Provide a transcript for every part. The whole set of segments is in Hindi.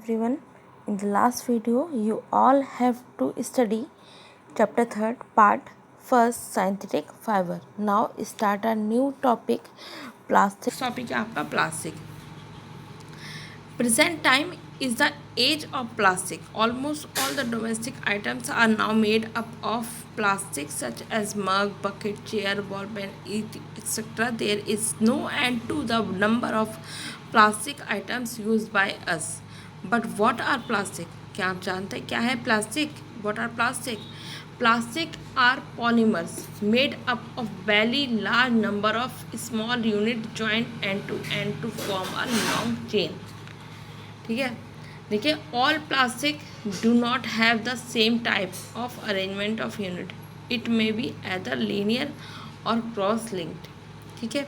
everyone. In the last video, you all have to study chapter 3rd, part 1st, synthetic fiber. Now start a new topic, plastic. Topic है आपका plastic. Present time is the age of plastic. Almost all the domestic items are now made up of plastic, such as mug, bucket, chair, ball pen, etc. There is no end to the number of plastic items used by us. But what are plastic? क्या आप जानते हैं क्या है plastic? What are plastic? Plastic are polymers made up of very large number of small units joined end to end to form a long chain. ठीक है, देखिए all plastic do not have the same type of arrangement of unit. It may be either linear और क्रॉस लिंक्ड. ठीक है,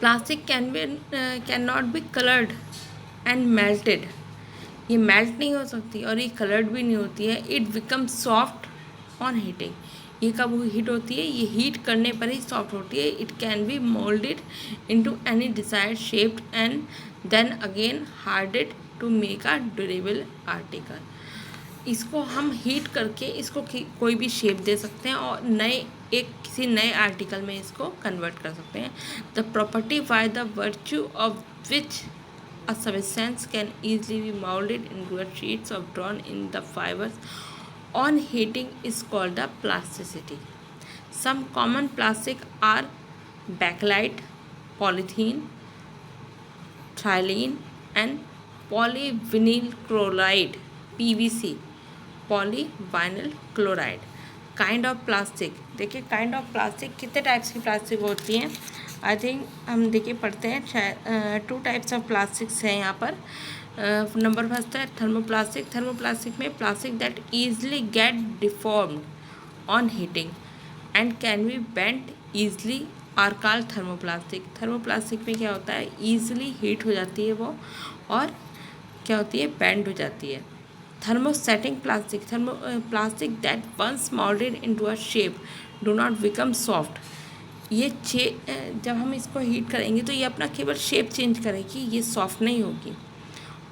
plastic can not be coloured and melted. ये मेल्ट नहीं हो सकती और ये कलर्ड भी नहीं होती है. It become soft on heating. ये कब हीट होती है? ये हीट करने पर ही सॉफ्ट होती है. It can be moulded into any desired shape and then again hardened to make a durable article. इसको हम हीट करके इसको कोई भी शेप दे सकते हैं और किसी नए आर्टिकल में इसको कन्वर्ट कर सकते हैं. The property by the virtue of which a substance can easily be molded into sheets of drawn in the fibers on heating is called the plasticity. Some common plastic are bakelite, polythene, Thylene and polyvinyl chloride PVC. polyvinyl chloride. Kind of plastic. देखिए काइंड ऑफ प्लास्टिक कितने टाइप्स की प्लास्टिक होती हैं. आई थिंक हम देखिए पढ़ते हैं शायद 2 टाइप्स ऑफ प्लास्टिक्स हैं यहाँ पर. नंबर फर्स्ट है थर्मोप्लास्टिक. थर्मोप्लास्टिक में plastic that easily get deformed on heating and can be bent easily are called thermoplastic. Thermoplastic में क्या होता है? ईजिली हीट हो जाती है वो और क्या होती है? बेंड हो जाती है. Thermosetting plastic. Plastic that once moulded into a shape do not become soft. ये जब हम इसको हीट करेंगे तो ये अपना केवल शेप चेंज करेगी, ये सॉफ्ट नहीं होगी.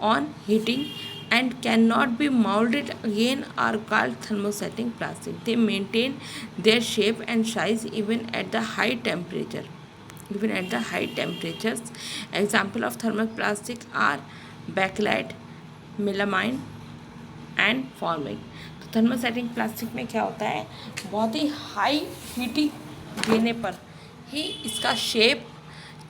On heating and cannot be molded again are called thermosetting plastic. They maintain their shape and size even at the high temperature. Even at the high temperatures. Example of thermoplastic are bakelite, melamine and forming. तो थर्मोसेटिंग प्लास्टिक में क्या होता है? बहुत ही हाई हीटिंग देने पर ही इसका शेप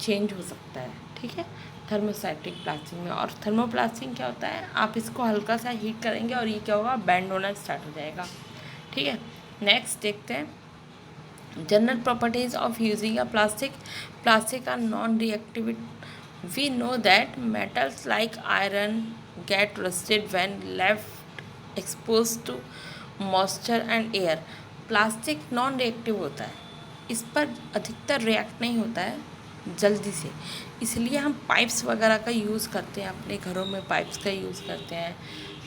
चेंज हो सकता है. ठीक है, थर्मोसेटिक प्लास्टिक में. और थर्मोप्लास्टिक क्या होता है? आप इसको हल्का सा हीट करेंगे और ये क्या होगा? बैंड होना स्टार्ट हो जाएगा. ठीक है, नेक्स्ट देखते हैं general properties of using a plastic. Plastic are non reactive. We know that metals like iron get rusted when left expose to moisture and air. Plastic non reactive होता है, इस पर अधिकतर रिएक्ट नहीं होता है जल्दी से, इसलिए हम पाइप्स वगैरह का यूज़ करते हैं. अपने घरों में पाइप्स का यूज़ करते हैं.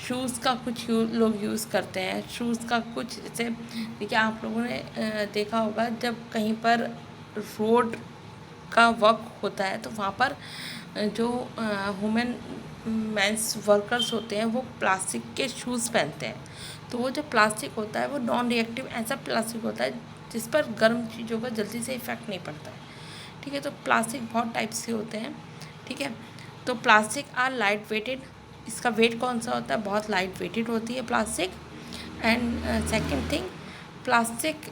शूज़ का कुछ लोग यूज़ करते हैं. शूज़ का कुछ जैसे देखिए आप लोगों ने देखा होगा जब कहीं पर रोड का वर्क होता है तो वहाँ पर जो मेंस वर्कर्स होते हैं वो प्लास्टिक के शूज़ पहनते हैं. तो वो जो प्लास्टिक होता है वो नॉन रिएक्टिव ऐसा प्लास्टिक होता है जिस पर गर्म चीज़ों का जल्दी से इफ़ेक्ट नहीं पड़ता है. ठीक है, तो प्लास्टिक बहुत टाइप्स के होते हैं. ठीक है, तो प्लास्टिक आर लाइट वेटेड. इसका वेट कौन सा होता है? बहुत लाइट वेटेड होती है plastic. And second thing, plastic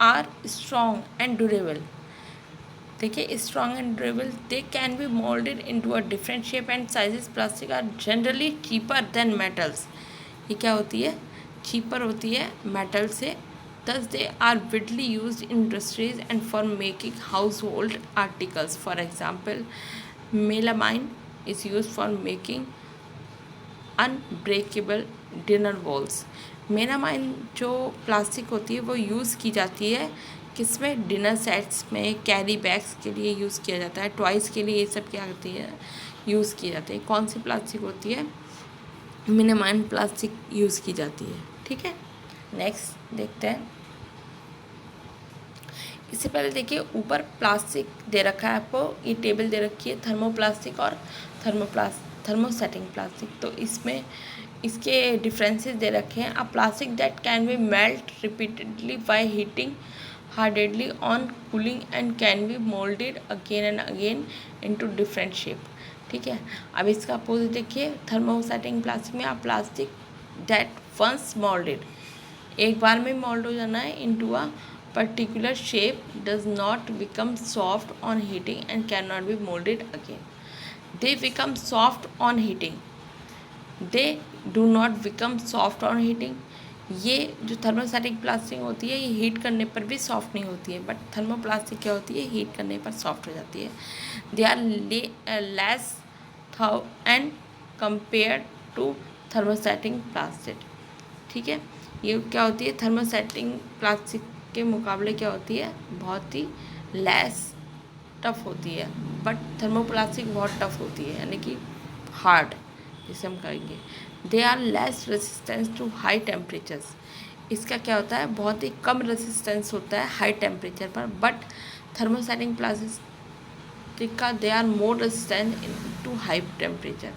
are strong and durable. देखिए strong and durable. They can be moulded into a different shape and sizes. Plastic are generally cheaper than metals. ये क्या होती है? चीपर होती है मेटल से. Thus, they are widely used in industries and for making household articles. For example, melamine is used for making unbreakable dinner bowls. Melamine जो प्लास्टिक होती है वो यूज़ की जाती है किसमें? डिनर सेट्स में, कैरी बैग्स के लिए यूज़ किया जाता है, टॉयज़ के लिए ये सब क्या होती है? यूज़ की जाती है. कौन सी प्लास्टिक होती है? मेलामाइन प्लास्टिक यूज़ की जाती है. ठीक है, नेक्स्ट देखते हैं. इससे पहले देखिए ऊपर प्लास्टिक दे रखा है आपको, ये टेबल दे रखी है थर्मोप्लास्टिक और थर्मोसेटिंग प्लास्टिक। तो इसमें इसके डिफरेंसेस दे रखे हैं। A plastic that can be melt repeatedly by heating hardened on cooling and can be moulded again and again into different shape. ठीक है, अब इसका अपोजिट देखिए, थर्मोसेटिंग प्लास्टिक में आप प्लास्टिक दैट वंस मोल्डेड, एक बार में मोल्ड हो जाना है, into a particular shape does not become soft on heating and can not B moulded again. They become soft on heating, they do not become soft on heating. ये जो थर्मोस्टैटिक प्लास्टिक होती है ये हीट करने पर भी सॉफ्ट नहीं होती है, बट थर्मोप्लास्टिक क्या होती है, हीट करने पर सॉफ्ट हो जाती है। They are less thermal and compare to thermostatic plastic. ठीक है, ये क्या होती है, थर्मोस्टैटिक प्लास्टिक के मुकाबले क्या होती है, बहुत ही लेस टफ होती है, बट थर्मोप्लास्टिक बहुत टफ होती है, यानी कि हार्ड जिसे हम कहेंगे। They are less resistance to high temperatures. इसका क्या होता है, बहुत ही कम रेसिस्टेंस होता है हाई टेम्परेचर पर, बट थर्मोस्टैटिक प्लास्टिक का they are more resistant to high temperature.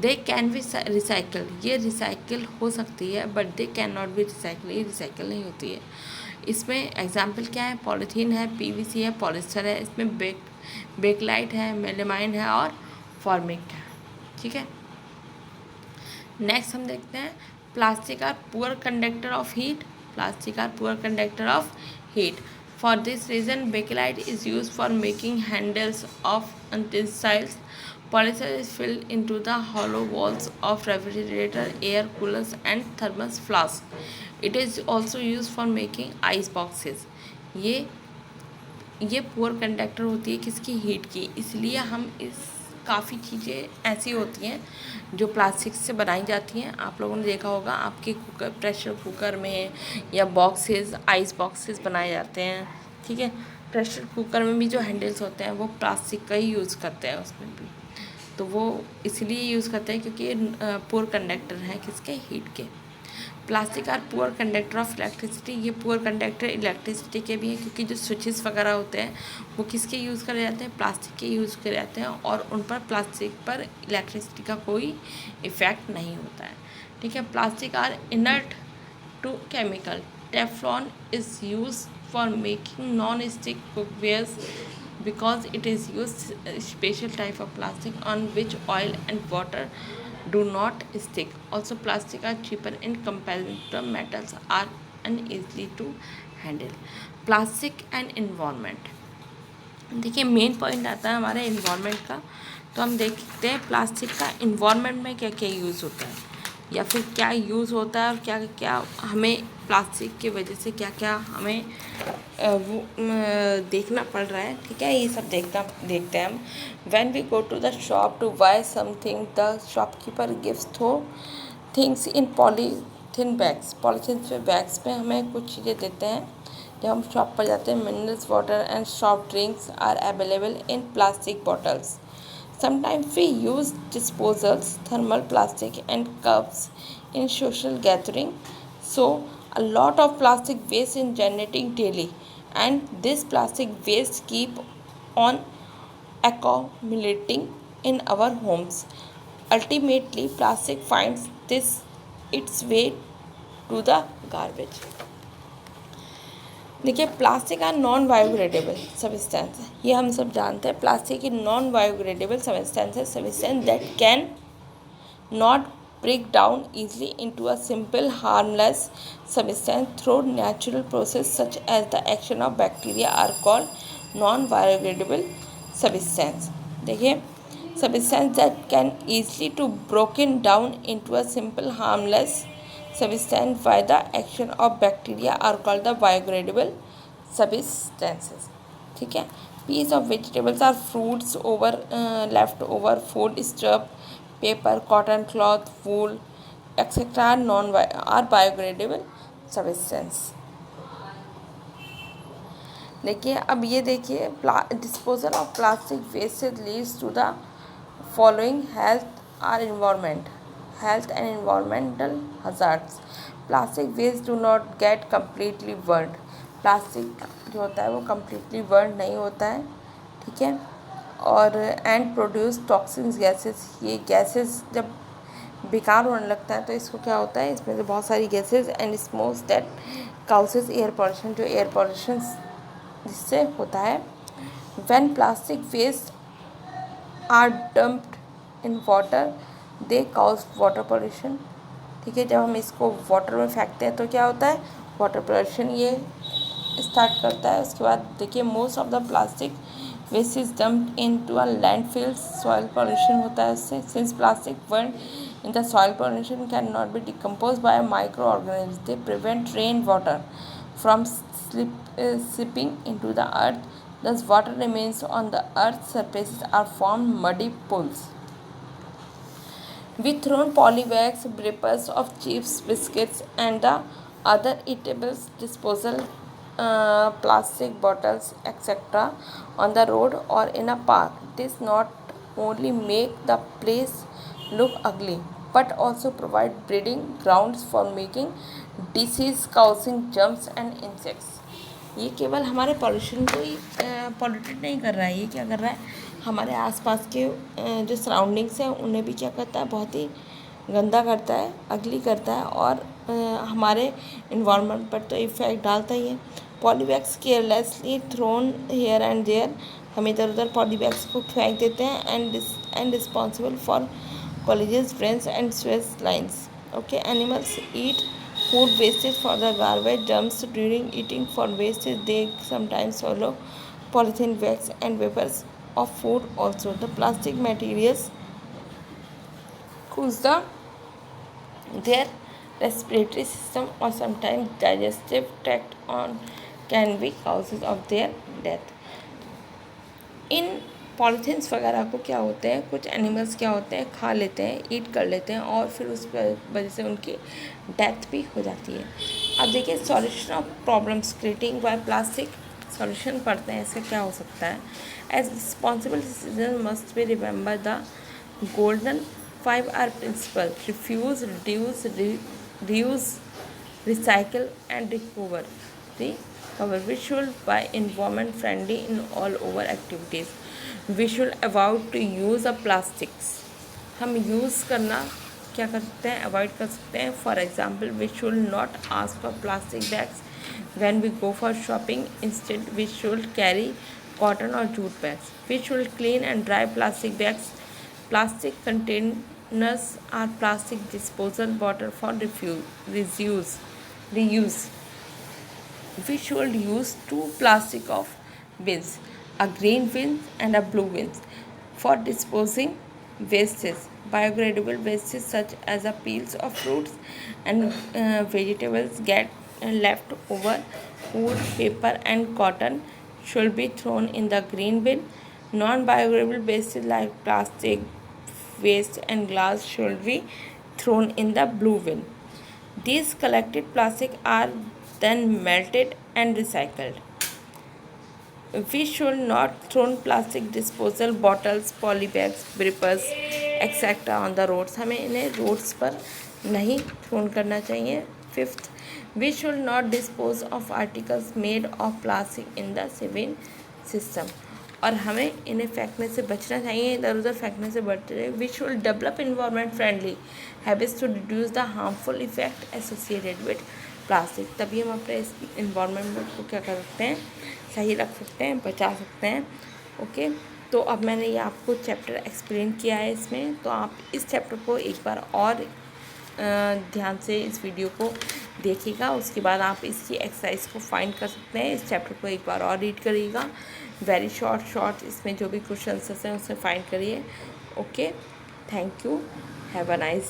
They can be recycle, ये रिसाइकिल हो सकती है, but they can not be recycle, ये रिसाइकिल नहीं होती है। इसमें एग्जाम्पल क्या है, पॉलीथीन है, पीवीसी है, पॉलिस्टर है, इसमें बेकलाइट है, मेलेमाइन है और फॉर्मिक है। ठीक है, नेक्स्ट हम देखते हैं plastic are poor conductor of heat. Plastic are poor conductor of heat. For this reason Bakelite is use for making handles of utensils. Polyester is filled into the hollow walls of refrigerator, air coolers and thermos flasks. It is also used for making ice boxes. ये पुअर कंडक्टर होती है किसकी, हीट की, इसलिए हम इस काफ़ी चीज़ें ऐसी होती हैं जो प्लास्टिक से बनाई जाती हैं। आप लोगों ने देखा होगा आपके कुकर, प्रेशर कुकर में या बॉक्सेस, आइस बॉक्सेस बनाए जाते हैं। ठीक है, प्रेशर कुकर में भी जो हैंडल्स होते हैं वो प्लास्टिक का ही यूज़ करते हैं उसमें भी, तो वो इसलिए यूज़ करते हैं क्योंकि ये पुअर कंडक्टर हैं किसके, हीट के। Plastic are poor conductor of electricity. ये पुअर कंडक्टर इलेक्ट्रिसिटी के भी हैं क्योंकि जो स्विचेस वगैरह होते हैं वो किसके यूज़ करे जाते हैं, प्लास्टिक के यूज़ करे जाते हैं, और उन पर प्लास्टिक पर इलेक्ट्रिसिटी का कोई इफ़ेक्ट नहीं होता है। ठीक है, plastic are inert to chemical. Teflon is use for making non stick cookwares because it is used special type of plastic on which oil and water do not stick. Also plastic are cheaper in comparison to metals are uneasy to handle. Plastic and environment, देखिए मेन पॉइंट आता है हमारे इन्वायरमेंट का। तो हम देखते हैं प्लास्टिक का इन्वायरमेंट में क्या क्या यूज़ होता है, या फिर क्या यूज़ होता है और क्या क्या हमें प्लास्टिक की वजह से क्या क्या हमें वो देखना पड़ रहा है। ठीक है, ये सब देखते हैं हम। When we go to the shop to buy something, the shopkeeper gives those things in polythene bags. Polythene पे बैग्स में हमें कुछ चीज़ें देते हैं जब हम शॉप पर जाते हैं। Minerals water and soft drinks are available in plastic bottles. Sometimes we use disposals, thermal plastic and cups in social gathering. So a lot of plastic waste is generating daily, and this plastic waste keep on accumulating in our homes. Ultimately, plastic finds its way to the garbage. देखिए plastic are non biodegradable substance, ये हम सब जानते हैं। प्लास्टिक की नॉन बायोडिग्रेडेबल सब्सटेंस है, substance that can not break down easily into a simple harmless substance through natural process such as the action of bacteria are called non-biodegradable substance. देखिए substance that can easily to broken down into a simple harmless substance by the action of bacteria are called the biodegradable substances. ठीक है, piece of vegetables or fruits over left over food stuff, paper, cotton cloth, wool, etc. are biodegradable substance. देखिए अब ये देखिए disposal of plastic waste leads to the following health and environmental hazards. Plastic waste do not get completely burned. Plastic जो होता है वो completely burned नहीं होता है। ठीक है, और एंड प्रोड्यूस टॉक्सिन्स गैसेस। ये गैसेस जब बेकार होने लगता है तो इसको क्या होता है, इसमें से बहुत सारी gases and smokes that causes air pollution, जो एयर पॉल्यूशन जिससे होता है। When plastic waste are dumped in water they cause water pollution. ठीक है, जब हम इसको वाटर में फेंकते हैं तो क्या होता है, वाटर पॉल्यूशन ये स्टार्ट करता है। उसके बाद देखिए most of the plastic waste is dumped into a landfills, soil pollution होता है इससे। Since plastic burn in the soil pollution can not be decompose by microorganism, they prevent rain water from slipping into the earth. Thus, water remains on the earth's surfaces are formed muddy pools. We thrown polybags, wrappers of chips, biscuits, and the other eatables, disposal plastic bottles, etc., on the road or in a park. This not only make the place look ugly, but also provide breeding grounds for making disease-causing germs and insects. ये केवल हमारे पॉल्यूशन को ही पॉल्यूटेड नहीं कर रहा है, ये क्या कर रहा है, हमारे आसपास के जो सराउंडिंग्स हैं उन्हें भी क्या करता है, बहुत ही गंदा करता है, अगली करता है, और हमारे इन्वायरमेंट पर तो इफ़ेक्ट डालता ही है। Polybags carelessly thrown here and there, हम इधर उधर पॉलीबैग्स को फेंक देते हैं and responsible for colleges, drains and sewage lines. Okay, animals eat food wastage for the garbage dumps. During eating for wastage they sometimes swallow polythene bags and vapors of food also. The plastic materials cause their respiratory system or sometimes digestive tract on can be causes of their death. In polythenes वगैरह को क्या होते हैं, कुछ एनिमल्स क्या होते हैं, खा लेते हैं, ईट कर लेते हैं, और फिर उस वजह से उनकी डेथ भी हो जाती है। अब देखिए solution of problems creating by plastic, solution पढ़ते हैं इसका क्या हो सकता है। As responsible citizen must be remember the golden 5R principle, refuse, reduce, reuse, recycle and recover. We should buy environment friendly in all over activities. We should avoid to use of plastics. हम यूज़ करना क्या कर सकते हैं, अवॉइड कर सकते हैं। For example we should not ask for plastic bags when we go for shopping. Instead we should carry cotton or jute bags. We should clean and dry plastic bags. Plastic containers are plastic disposal bottle for reuse. We should use two plastic of bins, a green bin and a blue bin, for disposing wastes. Biodegradable wastes such as peels of fruits and vegetables get left over. Wood, paper and cotton should be thrown in the green bin. Non-biodegradable wastes like plastic waste and glass should be thrown in the blue bin. These collected plastic are then melted and recycled. We should not throw plastic disposal bottles, polybags, wrappers, etc. on the roads. हमें इन्हें रोड्स पर नहीं थ्रोन करना चाहिए। 5th, we should not dispose of articles made of plastic in the sewage system. और हमें इन्हें फेंकने से बचना चाहिए, इधर उधर फेंकने से बचना चाहिए। We should develop environment friendly habits to reduce the harmful effect associated with plastic. तभी हम अपने इस इन्वायरमेंट को क्या कर सकते हैं, सही रख सकते हैं, बचा सकते हैं। ओके, तो अब मैंने ये आपको चैप्टर एक्सप्लेन किया है इसमें, तो आप इस चैप्टर को एक बार और ध्यान से इस वीडियो को देखिएगा। उसके बाद आप इसकी एक्सरसाइज को फाइंड कर सकते हैं। इस चैप्टर को एक बार और रीड करिएगा, वेरी शॉर्ट इसमें जो भी क्वेश्चन हैं उसे फाइंड करिए। Okay, thank you, have a nice